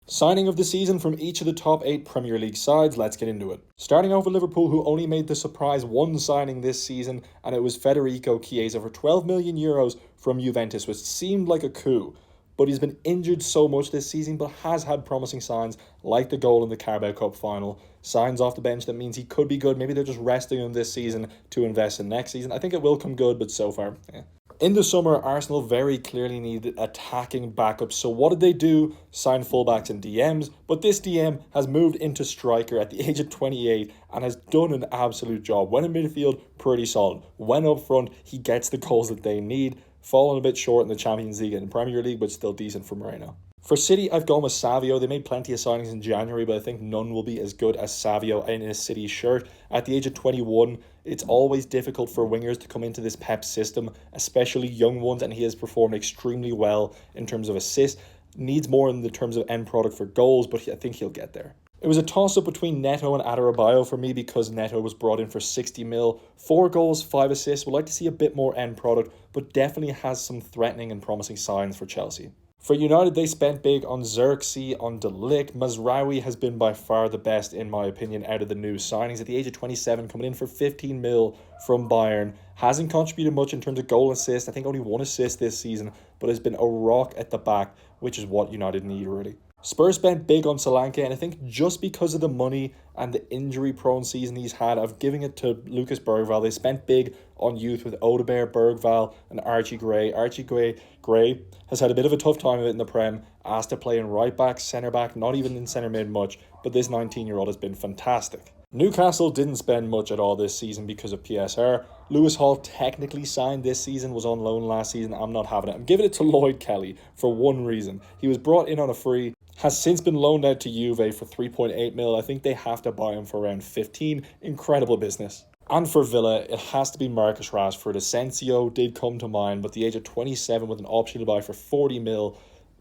Signing of the season from each of the top 8 Premier League sides, let's get into it. Starting off with Liverpool, who only made the surprise one signing this season, and it was Federico Chiesa for €12 million from Juventus, which seemed like a coup. But he's been injured so much this season, but has had promising signs, like the goal in the Carabao Cup final. Signs off the bench that means he could be good. Maybe they're just resting him this season to invest in next season. I think it will come good, but so far, yeah. In the summer, Arsenal very clearly needed attacking backups. So what did they do? Sign fullbacks and DMs. But this DM has moved into striker at the age of 28 and has done an absolute job. When in midfield, pretty solid. When up front, he gets the goals that they need. Fallen a bit short in the Champions League and Premier League, but still decent for Moreno. For City, I've gone with Savio. They made plenty of signings in January, but I think none will be as good as Savio in his City shirt. At the age of 21, it's always difficult for wingers to come into this Pep system, especially young ones, and he has performed extremely well in terms of assists. Needs more in the terms of end product for goals, but I think he'll get there. It was a toss-up between Neto and Adarabioyo for me because Neto was brought in for 60 mil. 4 goals, 5 assists. Would like to see a bit more end product, but definitely has some threatening and promising signs for Chelsea. For United, they spent big on Xerxes, on De Ligt. Mazraoui has been by far the best, in my opinion, out of the new signings. At the age of 27, coming in for 15 mil from Bayern. Hasn't contributed much in terms of goal assist. I think only 1 assist this season, but has been a rock at the back, which is what United need, really. Spurs spent big on Solanke, and I think just because of the money and the injury-prone season he's had of giving it to Lucas Bergvall, they spent big on youth with Odegaard, Bergvall, and Archie Gray. Archie Gray has had a bit of a tough time of it in the Prem, asked to play in right-back, centre-back, not even in centre-mid much, but this 19-year-old has been fantastic. Newcastle didn't spend much at all this season because of PSR. Lewis Hall technically signed this season, was on loan last season. I'm not having it. I'm giving it to Lloyd Kelly for one reason. He was brought in on a free, has since been loaned out to Juve for 3.8 mil. I think they have to buy him for around 15. Incredible business. And for Villa, it has to be Marcus Rashford. Asensio did come to mind, but the age of 27 with an option to buy for 40 mil,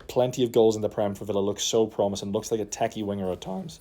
plenty of goals in the Prem for Villa, looks so promising, looks like a techie winger at times.